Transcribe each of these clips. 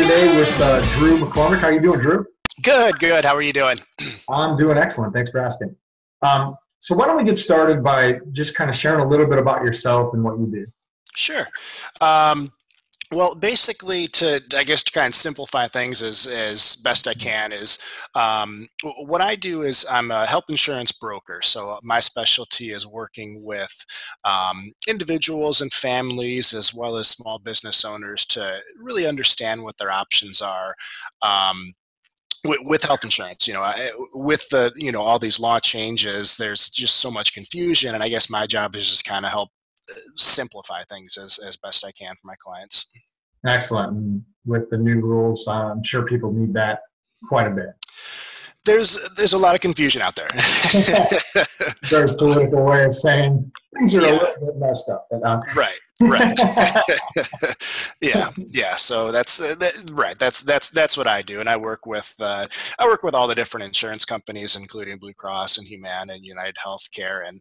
today with Drew McCormick. How you doing, Drew? Good, good. How are you doing? I'm doing excellent. Thanks for asking. So why don't we get started by just kind of sharing a little bit about yourself and what you do? Sure. Well, basically, I guess to kind of simplify things as best I can is what I do is I'm a health insurance broker. So my specialty is working with individuals and families as well as small business owners to really understand what their options are. With health insurance, with the, all these law changes, there's just so much confusion. And I guess my job is just kind of help simplify things as best I can for my clients. Excellent. And with the new rules, I'm sure people need that quite a bit. There's a lot of confusion out there. Very political way of saying things are a little bit messed up. But, right. yeah. So that's right. That's what I do, and I work with all the different insurance companies, including Blue Cross and Humana and United Healthcare, and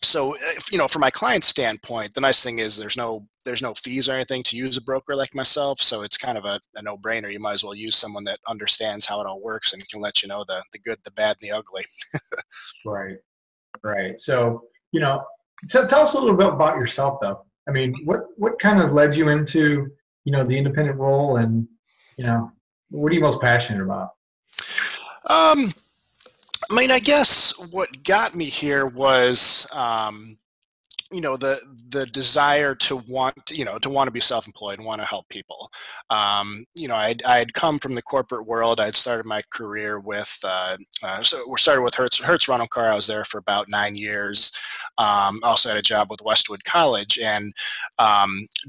so from my client's standpoint, the nice thing is there's no fees or anything to use a broker like myself, so it's kind of a no-brainer. You might as well use someone that understands how it all works and can let you know the good, the bad, and the ugly. Right. So so tell us a little bit about yourself, though. I mean, what kind of led you into the independent role, and what are you most passionate about? I guess what got me here was, the desire to want to be self-employed and want to help people. I'd come from the corporate world. I'd started my career with, so we started with Hertz Rental Car. I was there for about 9 years. Also had a job with Westwood College, and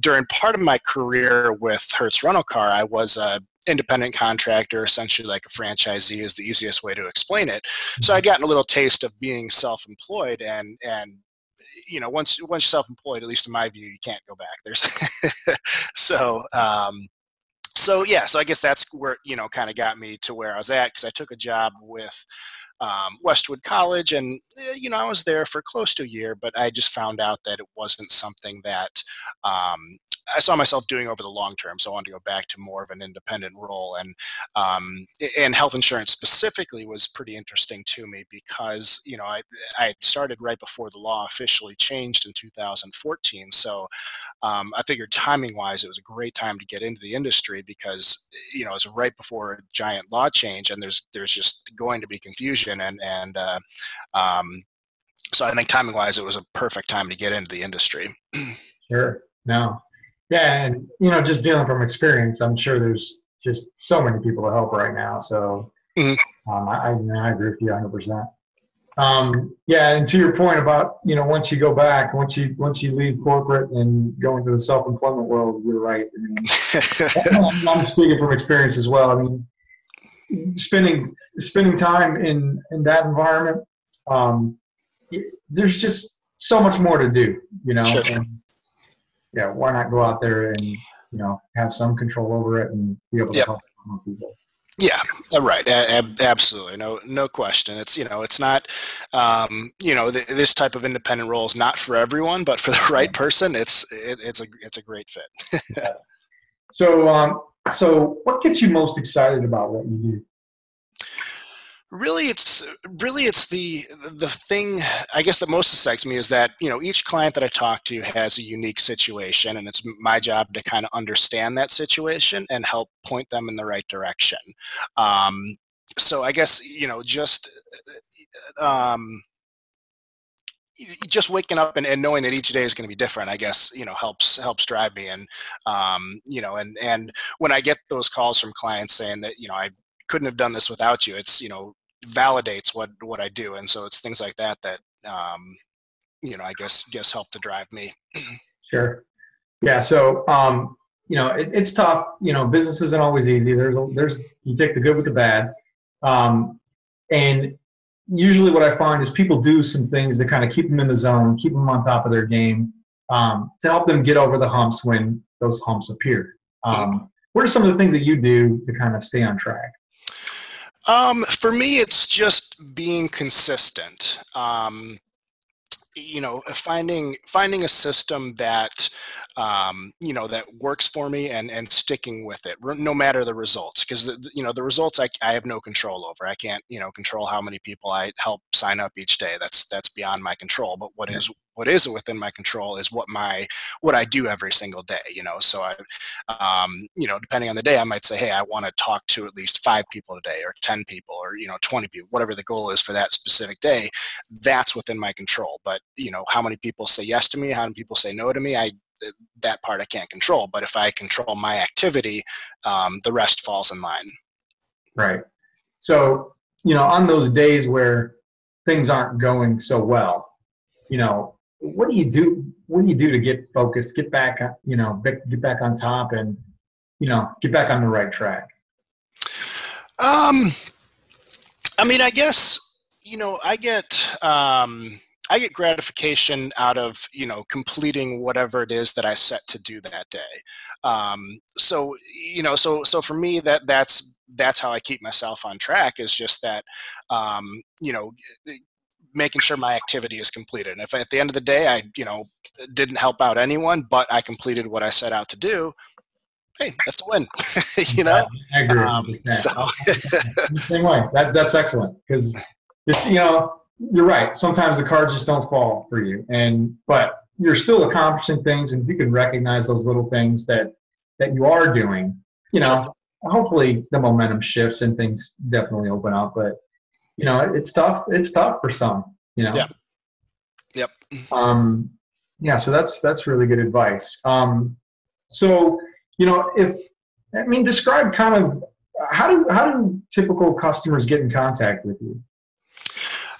during part of my career with Hertz Rental Car, I was a independent contractor, essentially like a franchisee is the easiest way to explain it. So I'd gotten a little taste of being self-employed, and once you're self-employed, at least in my view, you can't go back. There's so I guess that's where kind of got me to where I was at, because I took a job with Westwood College, and I was there for close to a year, but I just found out that it wasn't something that I saw myself doing over the long term. So I wanted to go back to more of an independent role, and health insurance specifically was pretty interesting to me because I started right before the law officially changed in 2014. So I figured timing wise, it was a great time to get into the industry because it's right before a giant law change, and there's just going to be confusion, and so I think timing wise, it was a perfect time to get into the industry. Sure. No. Yeah, and just dealing from experience, I'm sure there's just so many people to help right now. So I agree with you 100%. Yeah, and to your point about once you go back, once you leave corporate and go into the self-employment world, you're right. I mean, I'm speaking from experience as well. I mean, spending time in that environment, there's just so much more to do, Sure. And, yeah, why not go out there and have some control over it and be able to help people? Yeah, right. Absolutely, no question. It's it's not this type of independent role is not for everyone, but for the right person, it's a great fit. Yeah. So what gets you most excited about what you do? Really, it's the thing, I guess, that most excites me is that each client that I talk to has a unique situation, and it's my job to kind of understand that situation and help point them in the right direction. So I guess just waking up and knowing that each day is going to be different, I guess, helps drive me. And and when I get those calls from clients saying that I couldn't have done this without you, it's validates what I do, and so it's things like that I guess help to drive me. Sure. Yeah. So it's tough. Business isn't always easy. There's you take the good with the bad, and usually what I find is people do some things that kind of keep them in the zone, keep them on top of their game, to help them get over the humps when those humps appear. What are some of the things that you do to kind of stay on track? For me, it's just being consistent. finding a system that that works for me and sticking with it no matter the results, because the results I have no control over. I can't control how many people I help sign up each day. That's beyond my control. But what is within my control is what I do every single day. So I depending on the day, I might say, hey, I want to talk to at least 5 people today, or 10 people, or 20 people, whatever the goal is for that specific day. That's within my control. But how many people say yes to me, how many people say no to me, that part I can't control. But if I control my activity, the rest falls in line. Right. So, on those days where things aren't going so well, what do you do? What do you do to get focused, get back, get back on top, and get back on the right track? I guess I get gratification out of completing whatever it is that I set to do that day. So for me, that's how I keep myself on track, is just that making sure my activity is completed. And if at the end of the day I didn't help out anyone, but I completed what I set out to do, hey, that's a win. I agree. Same way. That's excellent, because it's you're right. Sometimes the cards just don't fall for you, but you're still accomplishing things, and if you can recognize those little things that you are doing, hopefully the momentum shifts and things definitely open up. But it's tough. It's tough for some. Yeah. Yep. So that's really good advice. So describe kind of how do typical customers get in contact with you?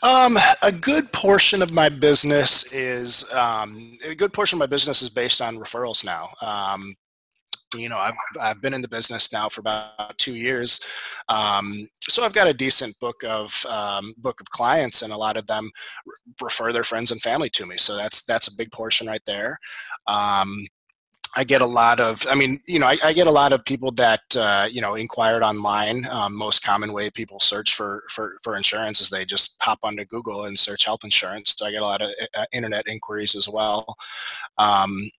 A good portion of my business is based on referrals now. I've been in the business now for about 2 years, so I've got a decent book of clients, and a lot of them refer their friends and family to me. So that's a big portion right there. I get a lot of, I get a lot of people that, inquired online. Most common way people search for insurance is they just hop onto Google and search health insurance. So I get a lot of internet inquiries as well.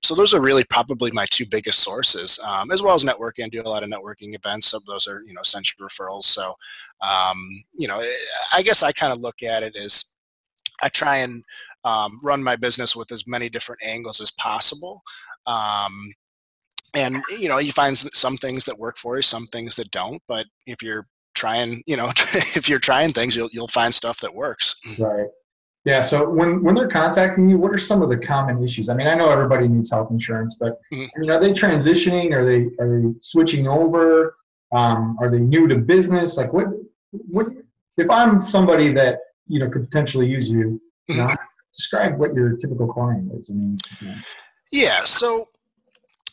So those are really probably my 2 biggest sources, as well as networking. I do a lot of networking events. So those are, essential referrals. So, I guess I kind of look at it as I try and run my business with as many different angles as possible. And you find some things that work for you, some things that don't. But if you're trying, if you're trying things, you'll find stuff that works. Right. Yeah. So when they're contacting you, what are some of the common issues? I know everybody needs health insurance, but are they transitioning? Are they switching over? Are they new to business? Like what if I'm somebody that could potentially use you? Describe what your typical client is. Yeah. So,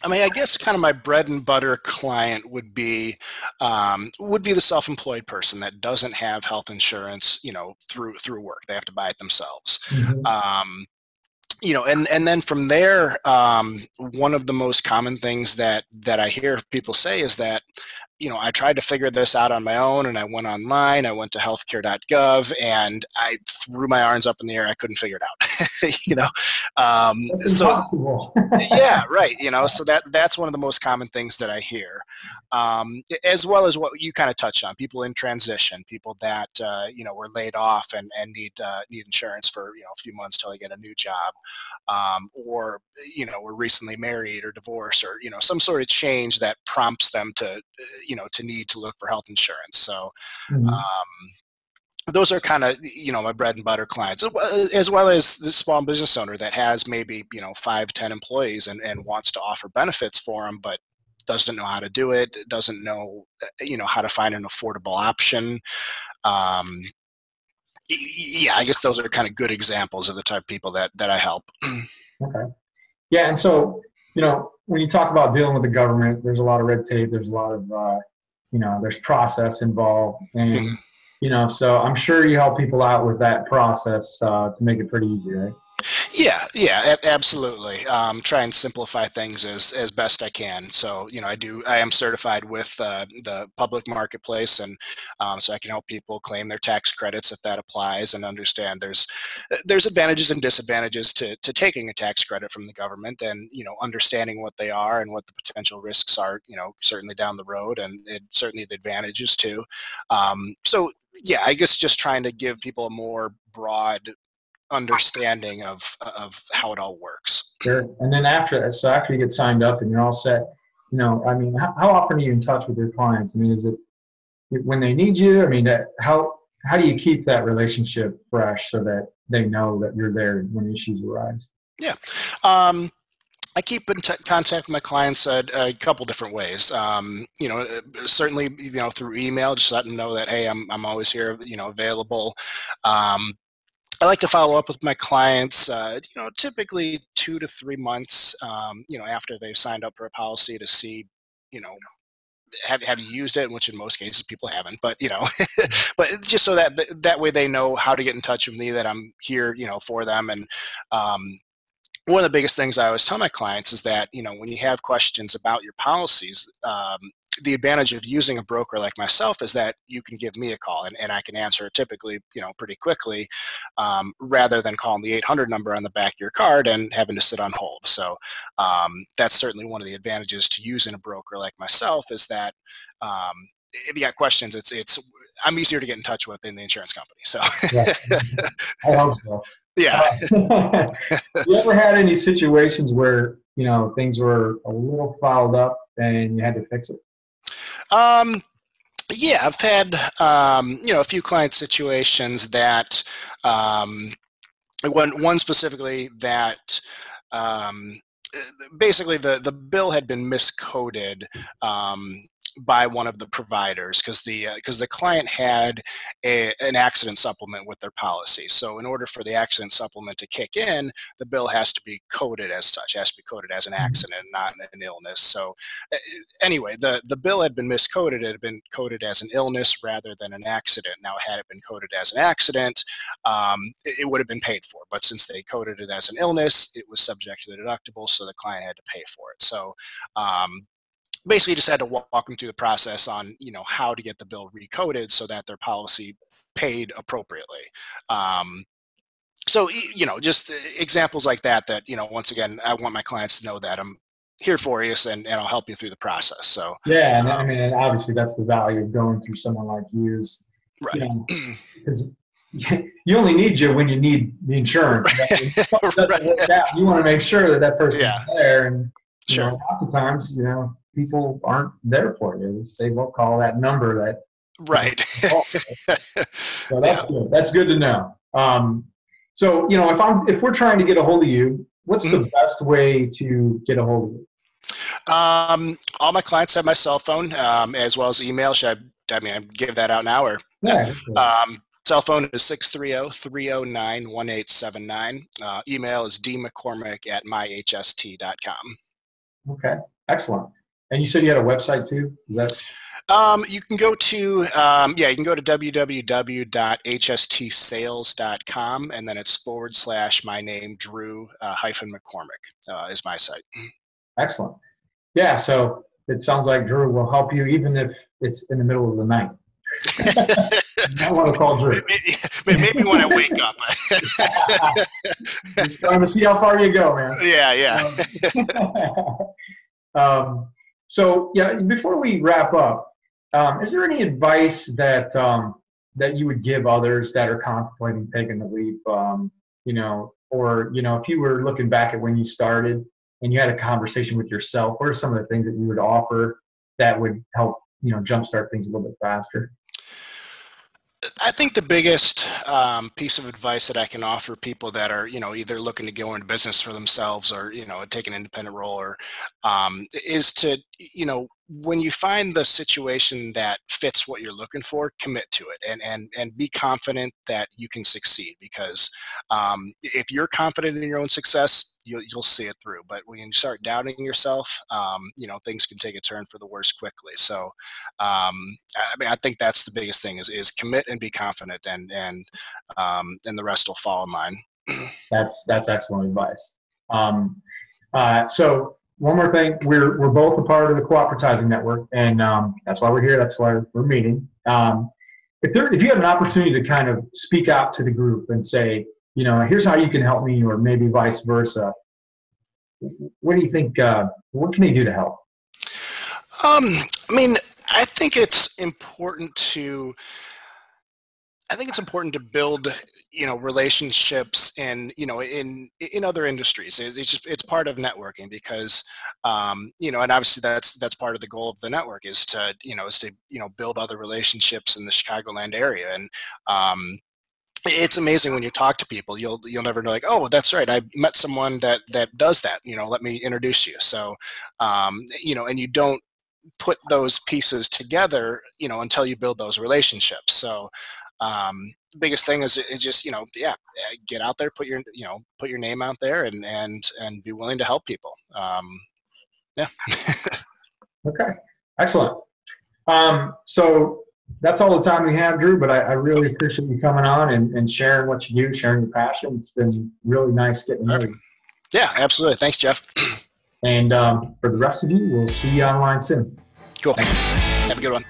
I guess kind of my bread and butter client would be the self-employed person that doesn't have health insurance, through work. They have to buy it themselves. And then from there, one of the most common things that I hear people say is that, I tried to figure this out on my own, and I went online, I went to healthcare.gov, and I threw my arms up in the air. I couldn't figure it out, That's impossible. Yeah, right. So that's one of the most common things that I hear, as well as what you kind of touched on, people in transition, people that, were laid off and need insurance for, a few months till they get a new job, or, were recently married or divorced, or, some sort of change that prompts them to, to need to look for health insurance. So, those are kind of, my bread and butter clients, as well as the small business owner that has maybe, 5-10 employees and wants to offer benefits for them, but doesn't know how to do it, doesn't know, how to find an affordable option. Yeah, I guess those are kind of good examples of the type of people that I help. Okay. Yeah. And so, when you talk about dealing with the government, there's a lot of red tape. There's a lot of, there's process involved. And, so I'm sure you help people out with that process to make it pretty easy, right? Yeah, absolutely. Try and simplify things as best I can. So, I am certified with the public marketplace, and so I can help people claim their tax credits if that applies, and understand there's advantages and disadvantages to taking a tax credit from the government, and understanding what they are and what the potential risks are. Certainly down the road, and certainly the advantages too. So yeah, I guess just trying to give people a more broad understanding of how it all works. Sure. And then after that, so after you get signed up and you're all set, I mean, how often are you in touch with your clients? I mean, is it when they need you? I mean, how do you keep that relationship fresh so that they know that you're there when issues arise? Yeah. I keep in contact with my clients a couple different ways. Certainly, through email, just let them know that, hey, I'm always here, available. I like to follow up with my clients, typically 2 to 3 months, after they've signed up for a policy, to see, have you used it? Which in most cases people haven't, but but just so that way they know how to get in touch with me, that I'm here, for them. And one of the biggest things I always tell my clients is that, when you have questions about your policies, the advantage of using a broker like myself is that you can give me a call, and I can answer it typically, pretty quickly, rather than calling the 800 number on the back of your card and having to sit on hold. So that's certainly one of the advantages to using a broker like myself, is that if you got questions, I'm easier to get in touch with than the insurance company. So Yeah, I hope so. yeah. You ever had any situations where things were a little fouled up and you had to fix it? Yeah, I've had a few client situations that one specifically that basically the bill had been miscoded by one of the providers, because the client had an accident supplement with their policy. So in order for the accident supplement to kick in, the bill has to be coded as such, has to be coded as an accident, not an illness. So anyway, the bill had been miscoded. It had been coded as an illness rather than an accident. Now, had it been coded as an accident, it would have been paid for. But since they coded it as an illness, it was subject to the deductible, so the client had to pay for it. So basically just had to walk them through the process on, how to get the bill recoded so that their policy paid appropriately. So, just examples like that, once again, I want my clients to know that I'm here for you, and I'll help you through the process. So yeah, and I mean, obviously that's the value of going through someone like you, is, right. Because you only need you when you need the insurance. Right. You want to make sure that person's there, and sure. Lots of times, people aren't there for you. They won't call that number that. Right. So that's good. That's good to know. So if we're trying to get a hold of you, what's the best way to get a hold of you? All my clients have my cell phone, as well as email. Should I give that out now, or? Yeah. Cell phone is 630-309-1879. Email is dmccormick@myhst.com. Okay, excellent. And you said you had a website too? Is that? You can go to www.htstsales.com, and then it's / my name, Drew -McCormick is my site. Excellent. Yeah, so it sounds like Drew will help you even if it's in the middle of the night. I want to call Drew. Maybe when I wake up. Just trying to see how far you go, man. Yeah. So yeah, before we wrap up, is there any advice that that you would give others that are contemplating taking the leap? Or if you were looking back at when you started and you had a conversation with yourself, what are some of the things that you would offer that would help jumpstart things a little bit faster? I think the biggest piece of advice that I can offer people that are, either looking to go into business for themselves, or, take an independent role, or is to, when you find the situation that fits what you're looking for, commit to it, and be confident that you can succeed. Because if you're confident in your own success, you'll see it through. But when you start doubting yourself, things can take a turn for the worse quickly. So I think that's the biggest thing, is commit and be confident, and the rest will fall in line. That's excellent advice. So one more thing, we're both a part of the co-opvertising network, and that's why we're here. That's why we're meeting. If you had an opportunity to kind of speak out to the group and say, here's how you can help me, or maybe vice versa, what do you think? What can they do to help? I mean, I think it's important to build, relationships in other industries. It's part of networking because, and obviously that's part of the goal of the network is to build other relationships in the Chicagoland area. And, it's amazing when you talk to people, you'll never know, like, oh, that's right, I met someone that does that, let me introduce you. So, and you don't put those pieces together, until you build those relationships. So, biggest thing is just, get out there, put your name out there, and be willing to help people. Yeah. Okay, excellent. So that's all the time we have, Drew, but I really appreciate you coming on and sharing what you do, sharing your passion. It's been really nice getting to know you. Yeah, absolutely. Thanks, Jeff. And for the rest of you, we'll see you online soon. Cool. Have a good one.